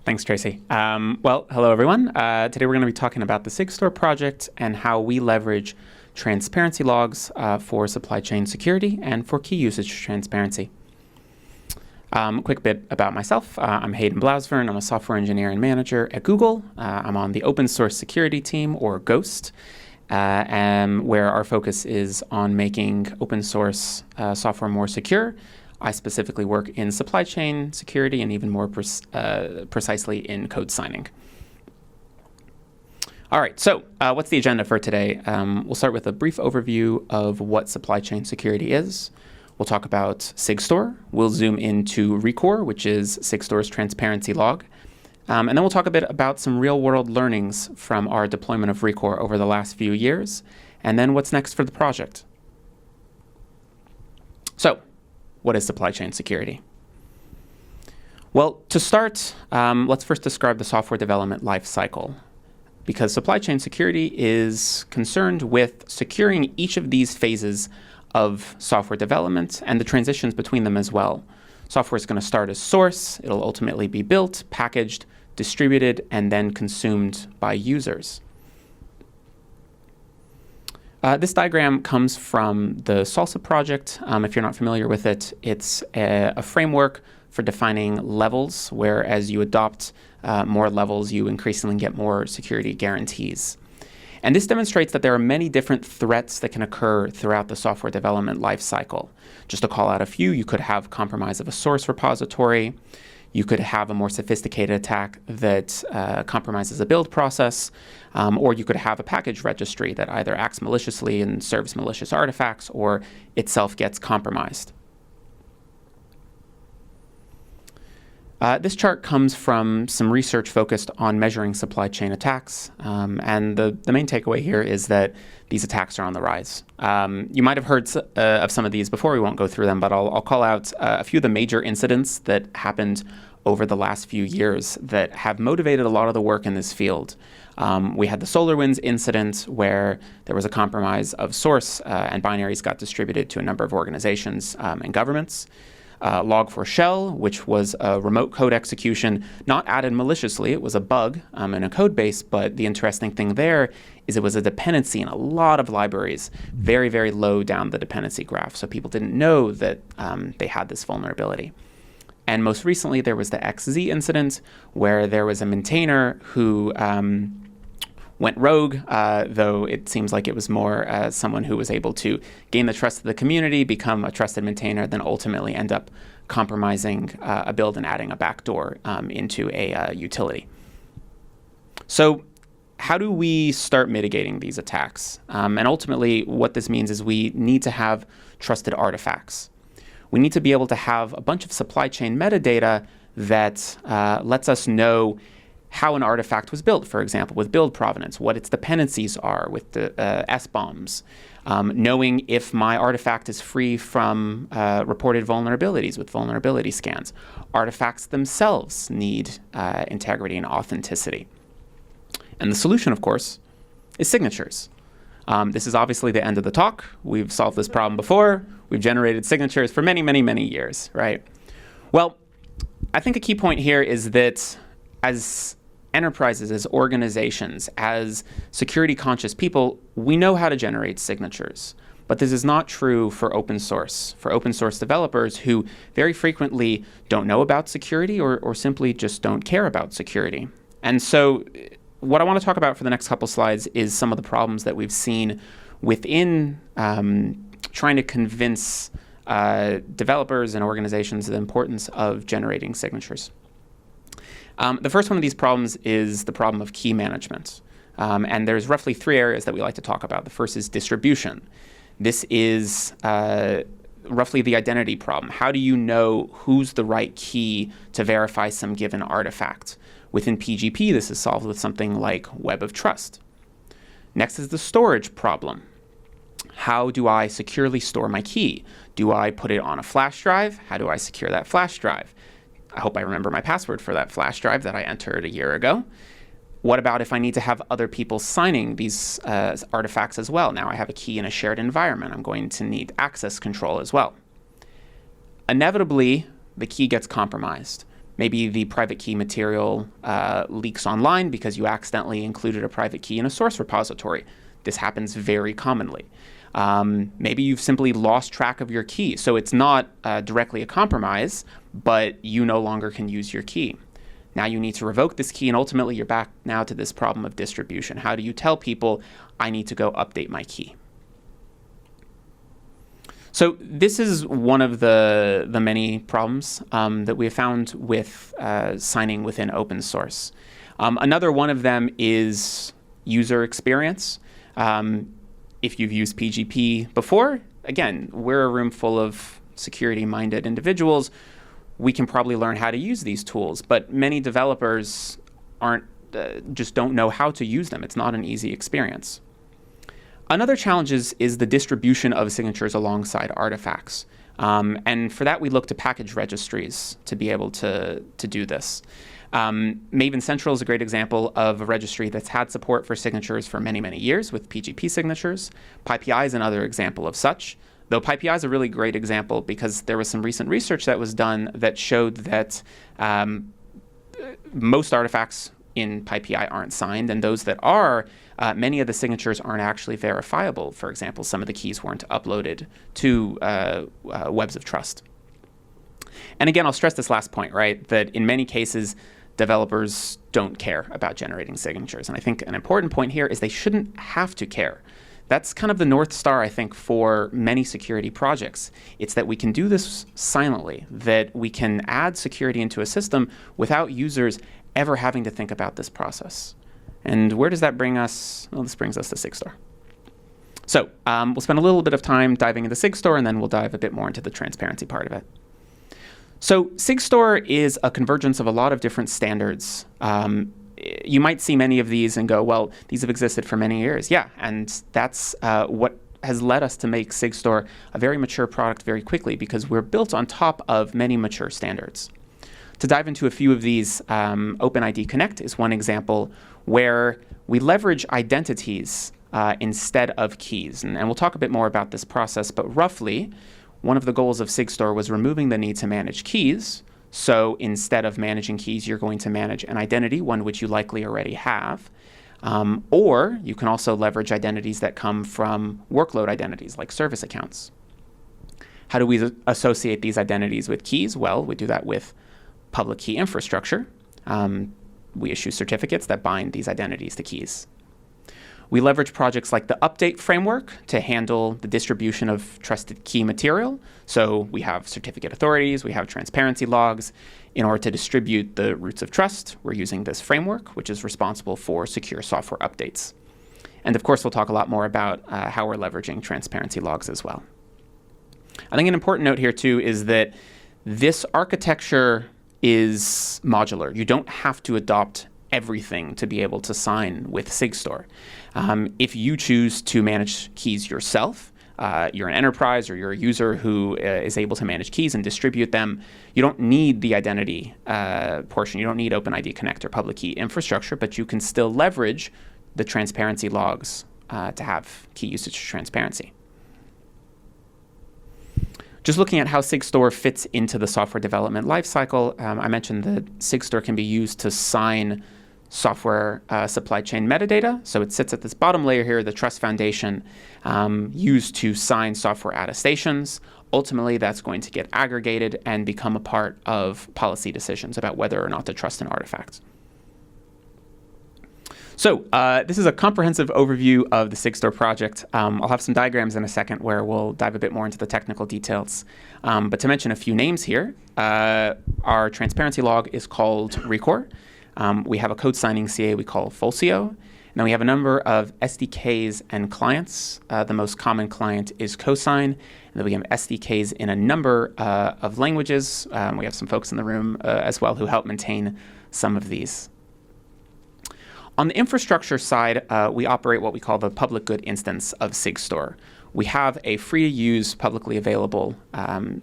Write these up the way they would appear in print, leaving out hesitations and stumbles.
Thanks, Tracy. Hello, everyone. Today we're going to be talking about the Sigstore project and how we leverage transparency logs for supply chain security and for key usage transparency. Quick bit about myself. I'm Hayden Blauzvern. I'm a software engineer and manager at Google. I'm on the open source security team, or GHOST, and where our focus is on making open source software more secure. I specifically work in supply chain security and even more precisely in code signing. All right, so what's the agenda for today? We'll start with a brief overview of what supply chain security is. We'll talk about Sigstore. We'll zoom into Rekor, which is Sigstore's transparency log. And then we'll talk a bit about some real-world learnings from our deployment of Rekor over the last few years, and then what's next for the project. So, what is supply chain security? Well, to start, let's first describe the software development life cycle, because supply chain security is concerned with securing each of these phases of software development and the transitions between them as well. Software is going to start as source, it'll ultimately be built, packaged, distributed, and then consumed by users. This diagram comes from the Salsa project. If you're not familiar with it, it's a framework for defining levels, where as you adopt more levels, you increasingly get more security guarantees. And this demonstrates that there are many different threats that can occur throughout the software development lifecycle. Just to call out a few, you could have compromise of a source repository. You could have a more sophisticated attack that compromises a build process, or you could have a package registry that either acts maliciously and serves malicious artifacts, or itself gets compromised. This chart comes from some research focused on measuring supply chain attacks, and the main takeaway here is that these attacks are on the rise. You might have heard of some of these before. We won't go through them, but I'll call out a few of the major incidents that happened over the last few years that have motivated a lot of the work in this field. We had the SolarWinds incident, where there was a compromise of source and binaries got distributed to a number of organizations and governments. Log4Shell, which was a remote code execution, not added maliciously. It was a bug in a code base, but the interesting thing there is it was a dependency in a lot of libraries, very, very low down the dependency graph, so people didn't know that they had this vulnerability. And most recently, there was the XZ incident, where there was a maintainer who went rogue, though it seems like it was more someone who was able to gain the trust of the community, become a trusted maintainer, then ultimately end up compromising a build and adding a backdoor into a utility. So how do we start mitigating these attacks? And ultimately, what this means is we need to have trusted artifacts. We need to be able to have a bunch of supply chain metadata that lets us know how an artifact was built, for example, with build provenance, what its dependencies are with the SBOMs, knowing if my artifact is free from reported vulnerabilities with vulnerability scans. Artifacts themselves need integrity and authenticity. And the solution, of course, is signatures. This is obviously the end of the talk. We've solved this problem before. We've generated signatures for many, many, many years, right? Well, I think a key point here is that as enterprises, as organizations, as security-conscious people, we know how to generate signatures. But this is not true for open source developers who very frequently don't know about security or simply just don't care about security. And so what I want to talk about for the next couple slides is some of the problems that we've seen within trying to convince developers and organizations of the importance of generating signatures. The first one of these problems is the problem of key management. And there's roughly three areas that we like to talk about. The first is distribution. This is roughly the identity problem. How do you know who's the right key to verify some given artifact? Within PGP, this is solved with something like Web of Trust. Next is the storage problem. How do I securely store my key? Do I put it on a flash drive? How do I secure that flash drive? I hope I remember my password for that flash drive that I entered a year ago. What about if I need to have other people signing these artifacts as well? Now I have a key in a shared environment. I'm going to need access control as well. Inevitably, the key gets compromised. Maybe the private key material leaks online because you accidentally included a private key in a source repository. This happens very commonly. Maybe you've simply lost track of your key. So it's not directly a compromise, but you no longer can use your key. Now you need to revoke this key, and ultimately you're back now to this problem of distribution. How do you tell people, I need to go update my key? So this is one of the many problems that we have found with signing within open source. Another one of them is user experience. If you've used PGP before, again, we're a room full of security-minded individuals. We can probably learn how to use these tools, but many developers just don't know how to use them. It's not an easy experience. Another challenge is the distribution of signatures alongside artifacts. And for that, we look to package registries to be able to do this. Maven Central is a great example of a registry that's had support for signatures for many, many years with PGP signatures. PyPI is another example of such, though PyPI is a really great example because there was some recent research that was done that showed that most artifacts in PyPI aren't signed, and those that are, many of the signatures aren't actually verifiable. For example, some of the keys weren't uploaded to webs of trust. And again, I'll stress this last point, right, that in many cases, developers don't care about generating signatures. And I think an important point here is they shouldn't have to care. That's kind of the North Star, I think, for many security projects. It's that we can do this silently, that we can add security into a system without users ever having to think about this process. And where does that bring us? Well, this brings us to Sigstore. So we'll spend a little bit of time diving into Sigstore, and then we'll dive a bit more into the transparency part of it. So Sigstore is a convergence of a lot of different standards. You might see many of these and go, well, these have existed for many years. Yeah, and that's what has led us to make Sigstore a very mature product very quickly, because we're built on top of many mature standards. To dive into a few of these, OpenID Connect is one example where we leverage identities instead of keys. And we'll talk a bit more about this process, but roughly, one of the goals of Sigstore was removing the need to manage keys. So instead of managing keys, you're going to manage an identity, one which you likely already have. Or you can also leverage identities that come from workload identities, like service accounts. How do we associate these identities with keys? Well, we do that with public key infrastructure. We issue certificates that bind these identities to keys. We leverage projects like the update framework to handle the distribution of trusted key material. So we have certificate authorities, we have transparency logs. In order to distribute the roots of trust, we're using this framework, which is responsible for secure software updates. And of course, we'll talk a lot more about how we're leveraging transparency logs as well. I think an important note here too is that this architecture is modular. You don't have to adopt everything to be able to sign with Sigstore. If you choose to manage keys yourself, you're an enterprise or you're a user who is able to manage keys and distribute them, you don't need the identity portion. You don't need OpenID Connect or public key infrastructure, but you can still leverage the transparency logs to have key usage transparency. Just looking at how Sigstore fits into the software development lifecycle, I mentioned that Sigstore can be used to sign software supply chain metadata. So it sits at this bottom layer here, the trust foundation, used to sign software attestations. Ultimately, that's going to get aggregated and become a part of policy decisions about whether or not to trust an artifact. So this is a comprehensive overview of the Sigstore project. I'll have some diagrams in a second where we'll dive a bit more into the technical details. But to mention a few names here, our transparency log is called Recor. We have a code signing CA we call Folcio. And then we have a number of SDKs and clients. The most common client is Cosign. And then we have SDKs in a number of languages. We have some folks in the room as well who help maintain some of these. On the infrastructure side, we operate what we call the public good instance of Sigstore. We have a free-to-use, publicly available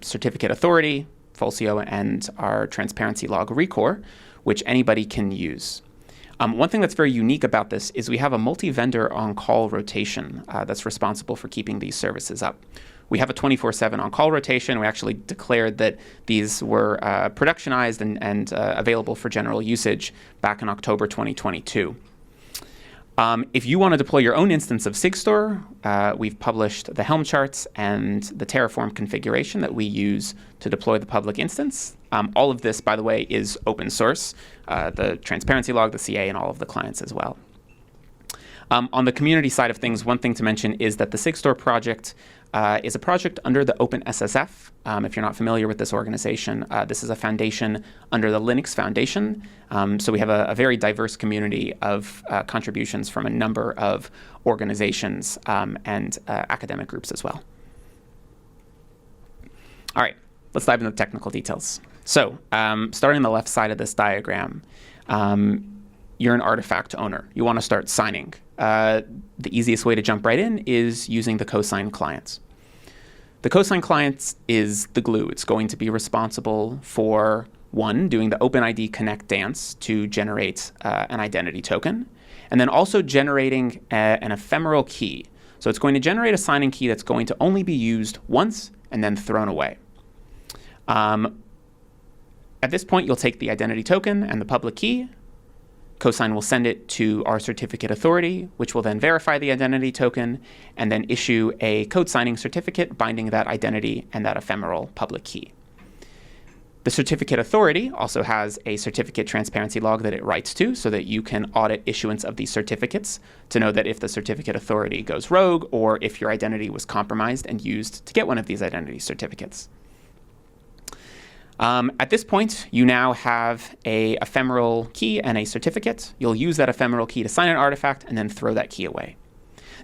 certificate authority, Folcio, and our transparency log Recor, which anybody can use. One thing that's very unique about this is we have a multi-vendor on-call rotation that's responsible for keeping these services up. We have a 24/7 on-call rotation. We actually declared that these were productionized and available for general usage back in October 2022. If you want to deploy your own instance of Sigstore, we've published the Helm charts and the Terraform configuration that we use to deploy the public instance. All of this, by the way, is open source, the transparency log, the CA, and all of the clients as well. On the community side of things, one thing to mention is that the Sigstore project is a project under the OpenSSF. If you're not familiar with this organization, this is a foundation under the Linux Foundation. So we have a very diverse community of contributions from a number of organizations and academic groups as well. All right, let's dive into the technical details. So starting on the left side of this diagram, you're an artifact owner. You want to start signing. The easiest way to jump right in is using the cosign client. The cosign client is the glue. It's going to be responsible for, one, doing the OpenID connect dance to generate an identity token, and then also generating an ephemeral key. So it's going to generate a signing key that's going to only be used once and then thrown away. At this point, you'll take the identity token and the public key. Cosign will send it to our certificate authority, which will then verify the identity token and then issue a code signing certificate binding that identity and that ephemeral public key. The certificate authority also has a certificate transparency log that it writes to so that you can audit issuance of these certificates to know that if the certificate authority goes rogue or if your identity was compromised and used to get one of these identity certificates. At this point, you now have a ephemeral key and a certificate. You'll use that ephemeral key to sign an artifact and then throw that key away.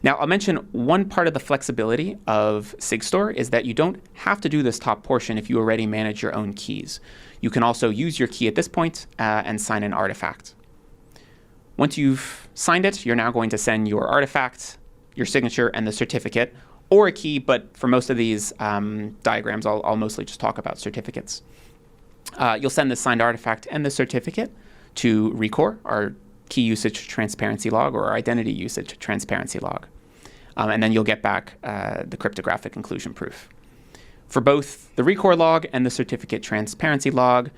Now, I'll mention one part of the flexibility of Sigstore is that you don't have to do this top portion if you already manage your own keys. You can also use your key at this point and sign an artifact. Once you've signed it, you're now going to send your artifact, your signature, and the certificate, or a key, but for most of these diagrams, I'll mostly just talk about certificates. You'll send the signed artifact and the certificate to Recor, our key usage transparency log, or our identity usage transparency log. And then you'll get back the cryptographic inclusion proof. For both the Recor log and the certificate transparency log,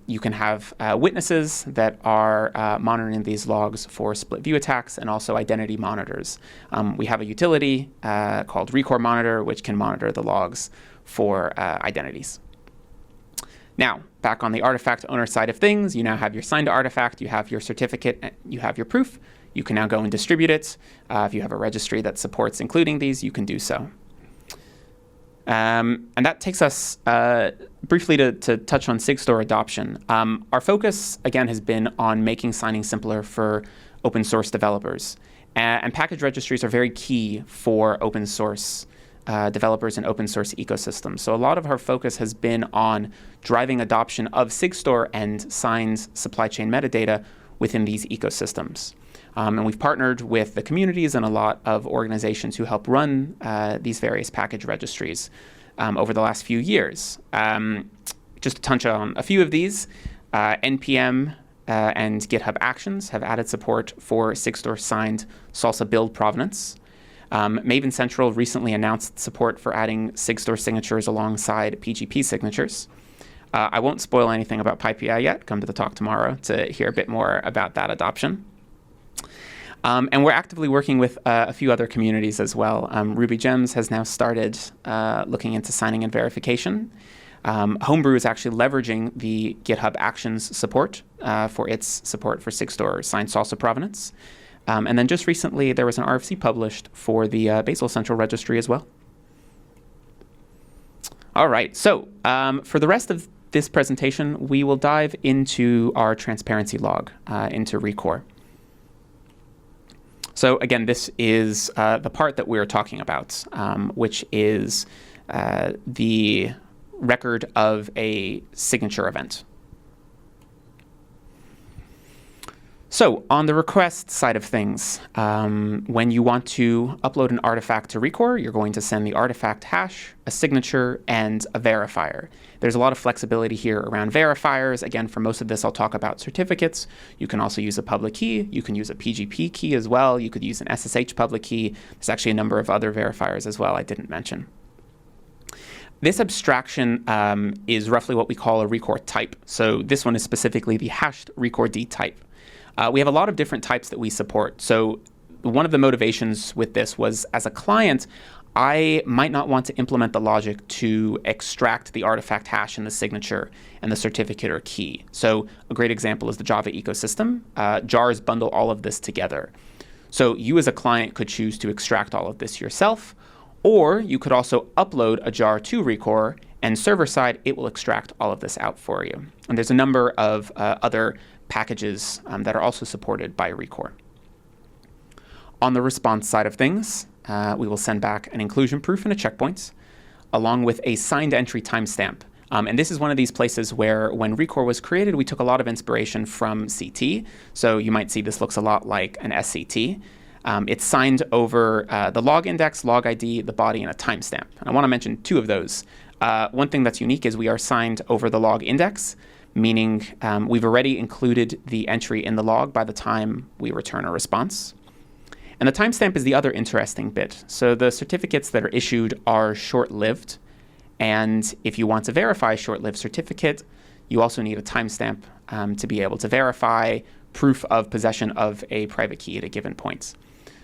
you can have witnesses that are monitoring these logs for split view attacks and also identity monitors. We have a utility called Recor Monitor, which can monitor the logs for identities. Now, back on the artifact owner side of things, you now have your signed artifact, you have your certificate, you have your proof. You can now go and distribute it. If you have a registry that supports including these, you can do so. And that takes us briefly to touch on Sigstore adoption. Our focus, again, has been on making signing simpler for open source developers. And package registries are very key for open source developers and open source ecosystems. So a lot of our focus has been on driving adoption of Sigstore and signed supply chain metadata within these ecosystems. And we've partnered with the communities and a lot of organizations who help run these various package registries over the last few years. Just to touch on a few of these, NPM and GitHub Actions have added support for Sigstore signed Salsa build provenance. Maven Central recently announced support for adding Sigstore signatures alongside PGP signatures. I won't spoil anything about PyPI yet. Come to the talk tomorrow to hear a bit more about that adoption. And we're actively working with a few other communities as well. Ruby Gems has now started looking into signing and verification. Homebrew is actually leveraging the GitHub Actions support for its support for Sigstore signed salsa provenance. And then just recently, there was an RFC published for the Basel Central Registry as well. All right, so for the rest of this presentation, we will dive into our transparency log, into Recor. So again, this is the part that we're talking about, which is the record of a signature event. So on the request side of things, when you want to upload an artifact to Recor, you're going to send the artifact hash, a signature, and a verifier. There's a lot of flexibility here around verifiers. Again, for most of this, I'll talk about certificates. You can also use a public key. You can use a PGP key as well. You could use an SSH public key. There's actually a number of other verifiers as well I didn't mention. This abstraction is roughly what we call a record type. So this one is specifically the hashed record type. We have a lot of different types that we support. So one of the motivations with this was, as a client, I might not want to implement the logic to extract the artifact hash and the signature and the certificate or key. So a great example is the Java ecosystem. Jars bundle all of this together. So you as a client could choose to extract all of this yourself, or you could also upload a jar to Rekor, and server-side, it will extract all of this out for you. And there's a number of other packages that are also supported by Rekor. On the response side of things, we will send back an inclusion proof and a checkpoint, along with a signed entry timestamp. And this is one of these places where, when Rekor was created, we took a lot of inspiration from CT. So you might see this looks a lot like an SCT. It's signed over the log index, log ID, the body, and a timestamp. And I want to mention two of those. One thing that's unique is we are signed over the log index, meaning we've already included the entry in the log by the time we return a response. And the timestamp is the other interesting bit. So the certificates that are issued are short-lived. And if you want to verify a short-lived certificate, you also need a timestamp to be able to verify proof of possession of a private key at a given point.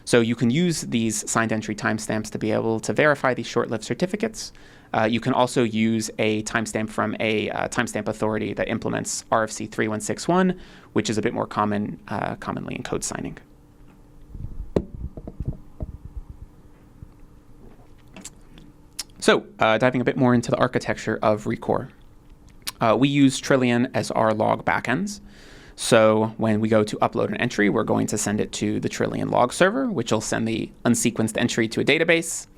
So you can use these signed entry timestamps to be able to verify these short-lived certificates. You can also use a timestamp from a timestamp authority that implements RFC 3161, which is a bit more commonly in code signing. So diving a bit more into the architecture of Rekor. We use Trillion as our log backends. So when we go to upload an entry, we're going to send it to the Trillion log server, which will send the unsequenced entry to a database.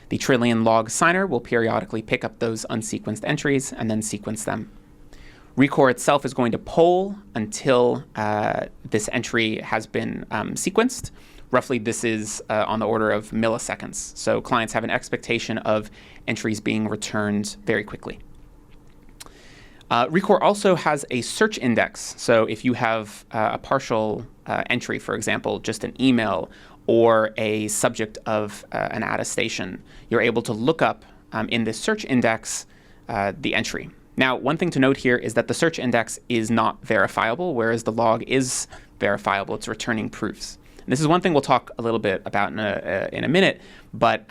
The Trillion log signer will periodically pick up those unsequenced entries and then sequence them. Rekor itself is going to poll until this entry has been sequenced. Roughly, this is on the order of milliseconds. So clients have an expectation of entries being returned very quickly. Rekor also has a search index. So if you have a partial entry, for example, just an email or a subject of an attestation, you're able to look up in this search index the entry. Now, one thing to note here is that the search index is not verifiable, whereas the log is verifiable. It's returning proofs. This is one thing we'll talk a little bit about in a minute, but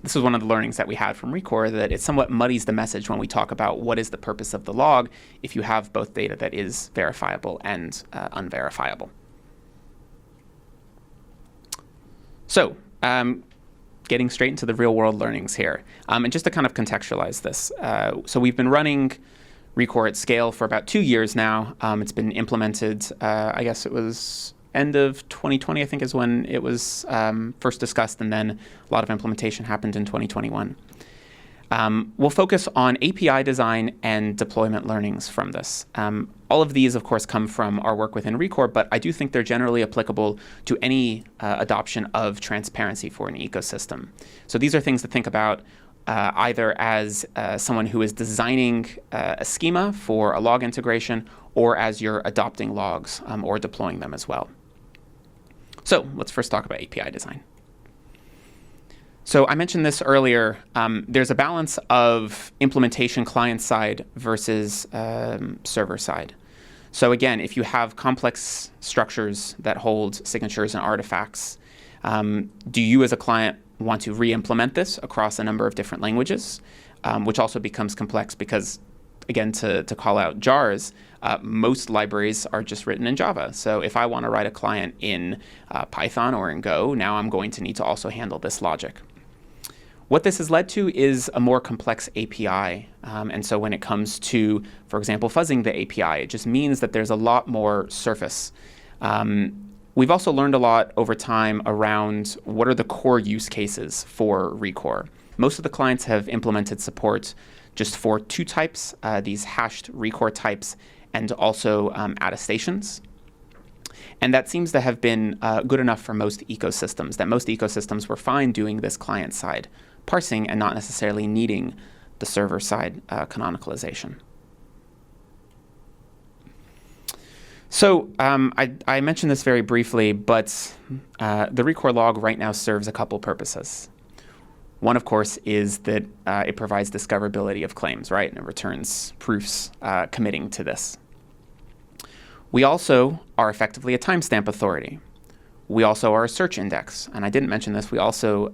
this is one of the learnings that we had from Rekor, that it somewhat muddies the message when we talk about what is the purpose of the log if you have both data that is verifiable and unverifiable. So getting straight into the real-world learnings here, and just to kind of contextualize this. So we've been running Rekor at scale for about 2 years now. It's been implemented, I guess it was end of 2020, I think, is when it was first discussed, and then a lot of implementation happened in 2021. We'll focus on API design and deployment learnings from this. All of these, of course, come from our work within Rekor, but I do think they're generally applicable to any adoption of transparency for an ecosystem. So these are things to think about either as someone who is designing a schema for a log integration, or as you're adopting logs or deploying them as well. So let's first talk about API design. So I mentioned this earlier. There's a balance of implementation client-side versus server-side. So again, if you have complex structures that hold signatures and artifacts, do you as a client want to re-implement this across a number of different languages, which also becomes complex because, again, to call out jars, most libraries are just written in Java. So if I want to write a client in Python or in Go, now I'm going to need to also handle this logic. What this has led to is a more complex API. And so when it comes to, for example, fuzzing the API, it just means that there's a lot more surface. We've also learned a lot over time around what are the core use cases for Rekor. Most of the clients have implemented support just for two types, these hashed Rekor types, and also attestations. And that seems to have been good enough for most ecosystems, that most ecosystems were fine doing this client-side parsing and not necessarily needing the server-side canonicalization. So I mentioned this very briefly, but the Rekor log right now serves a couple purposes. One, of course, is that it provides discoverability of claims, right? And it returns proofs committing to this. We also are effectively a timestamp authority. We also are a search index. And I didn't mention this. We also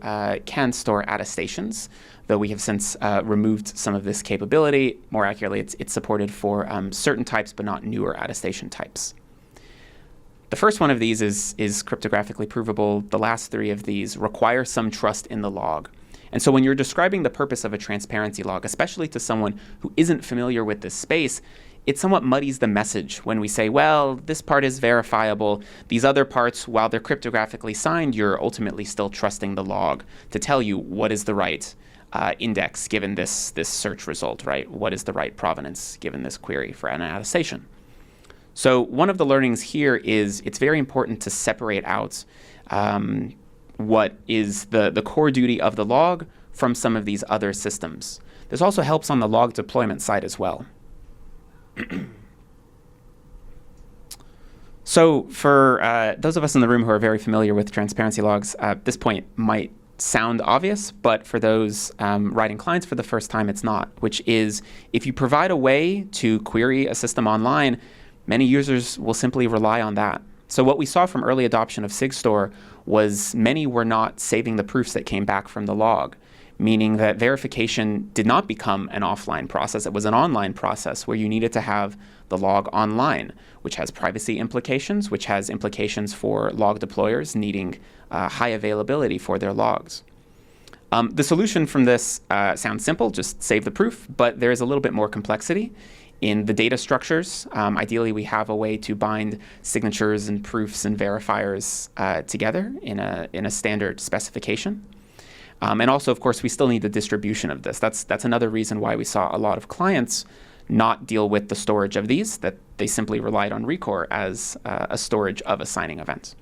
can store attestations, though we have since removed some of this capability. More accurately, it's supported for certain types, but not newer attestation types. The first one of these is cryptographically provable. The last three of these require some trust in the log. And so when you're describing the purpose of a transparency log, especially to someone who isn't familiar with this space, it somewhat muddies the message when we say, well, this part is verifiable. These other parts, while they're cryptographically signed, you're ultimately still trusting the log to tell you what is the right index given this search result, right? What is the right provenance given this query for an attestation? So one of the learnings here is it's very important to separate out what is the core duty of the log from some of these other systems. This also helps on the log deployment side as well. So for those of us in the room who are very familiar with transparency logs, this point might sound obvious, but for those writing clients for the first time, it's not, which is if you provide a way to query a system online, many users will simply rely on that. So what we saw from early adoption of Sigstore was many were not saving the proofs that came back from the log, meaning that verification did not become an offline process. It was an online process where you needed to have the log online, which has privacy implications, which has implications for log deployers needing high availability for their logs. The solution from this sounds simple, just save the proof, but there is a little bit more complexity in the data structures. Ideally, we have a way to bind signatures and proofs and verifiers together in a standard specification. And also, of course, we still need the distribution of this. That's another reason why we saw a lot of clients not deal with the storage of these, that they simply relied on Rekor as a storage of a signing event.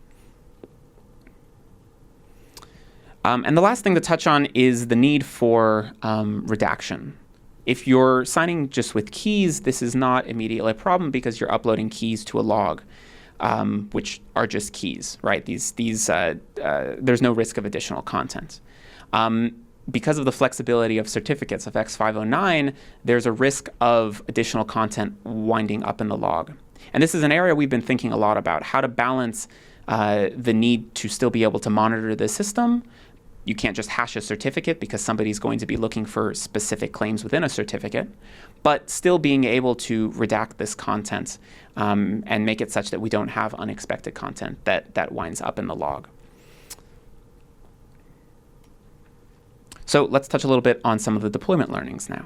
And the last thing to touch on is the need for redaction. If you're signing just with keys, this is not immediately a problem because you're uploading keys to a log, which are just keys, right? There's no risk of additional content. Because of the flexibility of certificates of X509, there's a risk of additional content winding up in the log. And this is an area we've been thinking a lot about, how to balance the need to still be able to monitor the system. You can't just hash a certificate because somebody's going to be looking for specific claims within a certificate, but still being able to redact this content and make it such that we don't have unexpected content that winds up in the log. So let's touch a little bit on some of the deployment learnings now.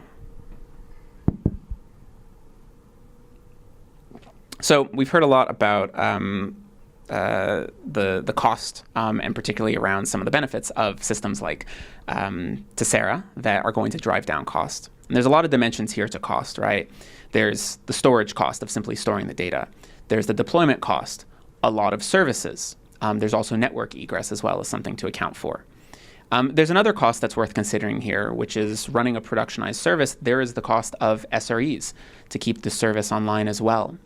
So we've heard a lot about the cost, and particularly around some of the benefits of systems like Tessera that are going to drive down cost. And there's a lot of dimensions here to cost, right? There's the storage cost of simply storing the data. There's the deployment cost, a lot of services. There's also network egress as well as something to account for. There's another cost that's worth considering here, which is running a productionized service. There is the cost of SREs to keep the service online as well.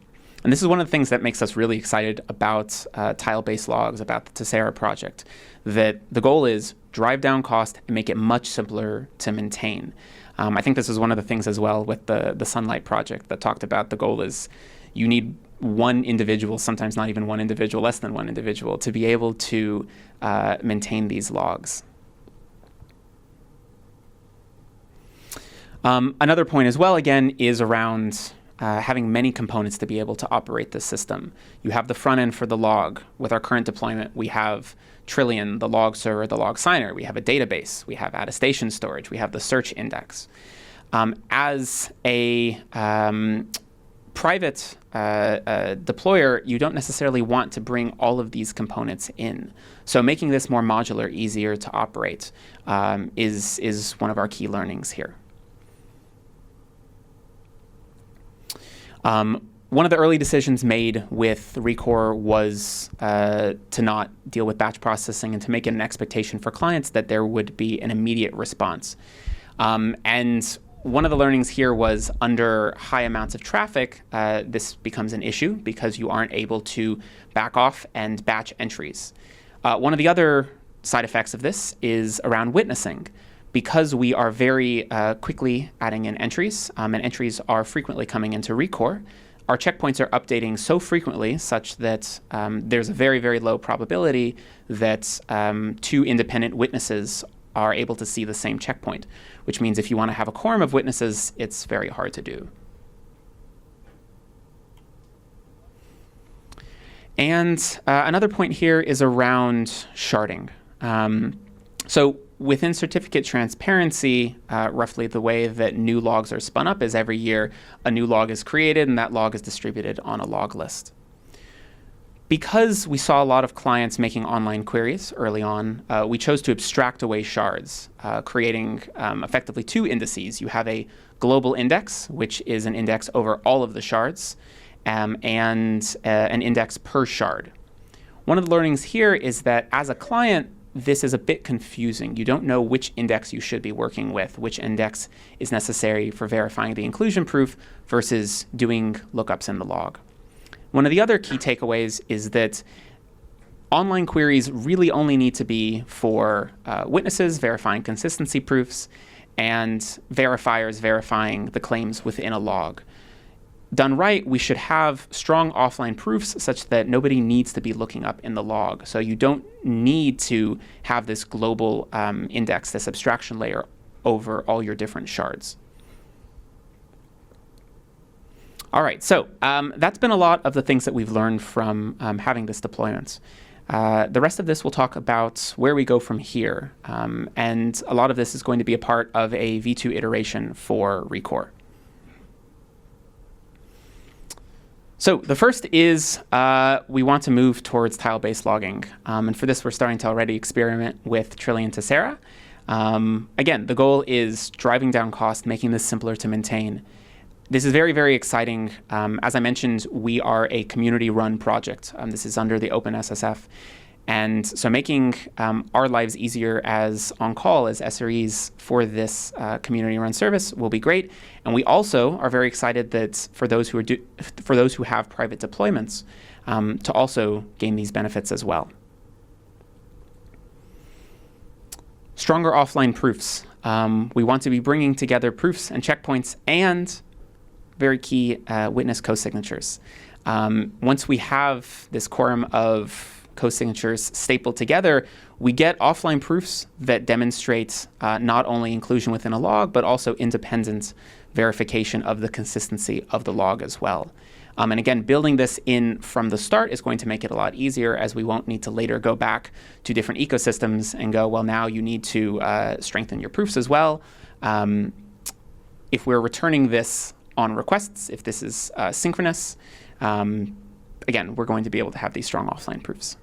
And this is one of the things that makes us really excited about tile-based logs, about the Tessera project, that the goal is drive down cost and make it much simpler to maintain. I think this is one of the things as well with the Sunlight project that talked about the goal is you need one individual, sometimes not even one individual, less than one individual, to be able to maintain these logs. Another point as well, again, is around having many components to be able to operate the system. You have the front end for the log. With our current deployment, we have Trillion, the log server, the log signer. We have a database. We have attestation storage. We have the search index. As a private deployer, you don't necessarily want to bring all of these components in. So making this more modular, easier to operate is one of our key learnings here. One of the early decisions made with Rekor was to not deal with batch processing and to make it an expectation for clients that there would be an immediate response. And one of the learnings here was under high amounts of traffic, this becomes an issue because you aren't able to back off and batch entries. One of the other side effects of this is around witnessing. because we are very quickly adding in entries, and entries are frequently coming into Recore, our checkpoints are updating so frequently such that there's a very, very low probability that two independent witnesses are able to see the same checkpoint, which means if you want to have a quorum of witnesses, it's very hard to do. And another point here is around sharding. So within certificate transparency, roughly the way that new logs are spun up is every year a new log is created and that log is distributed on a log list. Because we saw a lot of clients making online queries early on, we chose to abstract away shards, creating effectively two indices. You have a global index, which is an index over all of the shards, and an index per shard. One of the learnings here is that as a client, this is a bit confusing. You don't know which index you should be working with, which index is necessary for verifying the inclusion proof versus doing lookups in the log. One of the other key takeaways is that online queries really only need to be for witnesses verifying consistency proofs and verifiers verifying the claims within a log. Done right, we should have strong offline proofs such that nobody needs to be looking up in the log. So you don't need to have this global index, this abstraction layer over all your different shards. All right, so that's been a lot of the things that we've learned from having this deployment. The rest of this we'll talk about where we go from here. And a lot of this is going to be a part of a V2 iteration for Recore. So the first is we want to move towards tile-based logging. And for this, we're starting to already experiment with Trillion Tessera. Again, the goal is driving down cost, making this simpler to maintain. This is very, very exciting. As I mentioned, we are a community-run project. This is under the OpenSSF. And so making our lives easier as on-call, as SREs for this community-run service will be great. And we also are very excited that for those who have private deployments, to also gain these benefits as well. Stronger offline proofs. We want to be bringing together proofs and checkpoints and very key witness co-signatures. Once we have this quorum of co-signatures stapled together, we get offline proofs that demonstrate not only inclusion within a log, but also independent verification of the consistency of the log as well. And again, building this in from the start is going to make it a lot easier, as we won't need to later go back to different ecosystems and go, well, now you need to strengthen your proofs as well. If we're returning this on requests, if this is synchronous, again, we're going to be able to have these strong offline proofs.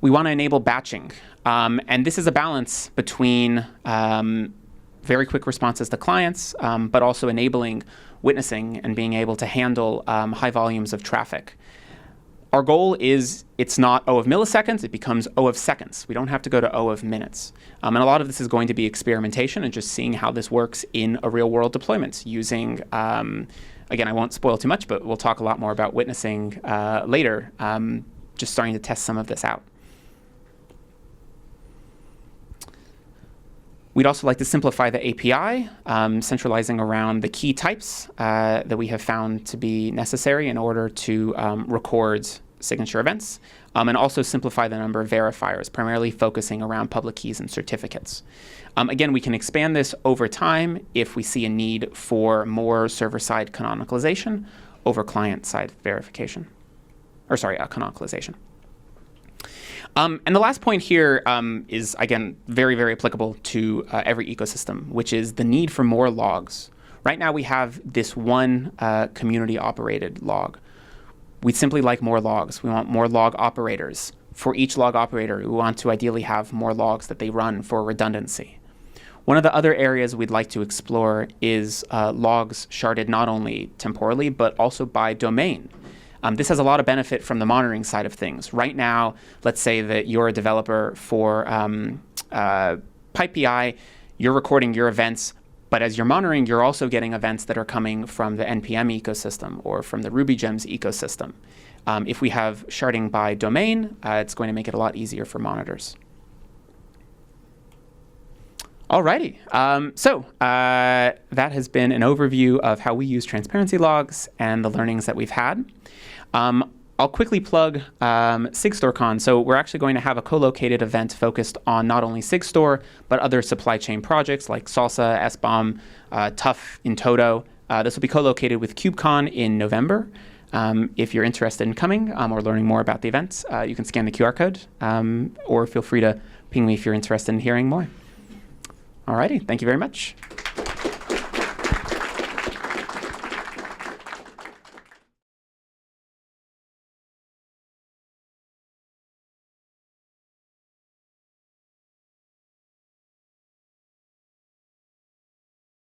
We want to enable batching. And this is a balance between very quick responses to clients, but also enabling witnessing and being able to handle high volumes of traffic. Our goal is it's not O of milliseconds, it becomes O of seconds. We don't have to go to O of minutes. And a lot of this is going to be experimentation and just seeing how this works in a real world deployment using, again, I won't spoil too much, but we'll talk a lot more about witnessing later, just starting to test some of this out. We'd also like to simplify the API, centralizing around the key types that we have found to be necessary in order to record signature events, and also simplify the number of verifiers, primarily focusing around public keys and certificates. Again, we can expand this over time if we see a need for more server-side canonicalization over client-side verification, or sorry, canonicalization. And the last point here is, again, very, very applicable to every ecosystem, which is the need for more logs. Right now, we have this one community-operated log. We'd simply like more logs. We want more log operators. For each log operator, we want to ideally have more logs that they run for redundancy. One of the other areas we'd like to explore is logs sharded not only temporally, but also by domain. This has a lot of benefit from the monitoring side of things. Right now, let's say that you're a developer for PipePI, you're recording your events, but as you're monitoring, you're also getting events that are coming from the NPM ecosystem or from the RubyGems ecosystem. If we have sharding by domain, it's going to make it a lot easier for monitors. Alrighty. That has been an overview of how we use transparency logs and the learnings that we've had. I'll quickly plug SigStoreCon. So we're actually going to have a co-located event focused on not only Sigstore, but other supply chain projects like Salsa, SBOM, Tough in Toto. This will be co-located with KubeCon in November. If you're interested in coming or learning more about the events, you can scan the QR code or feel free to ping me if you're interested in hearing more. Alrighty, thank you very much.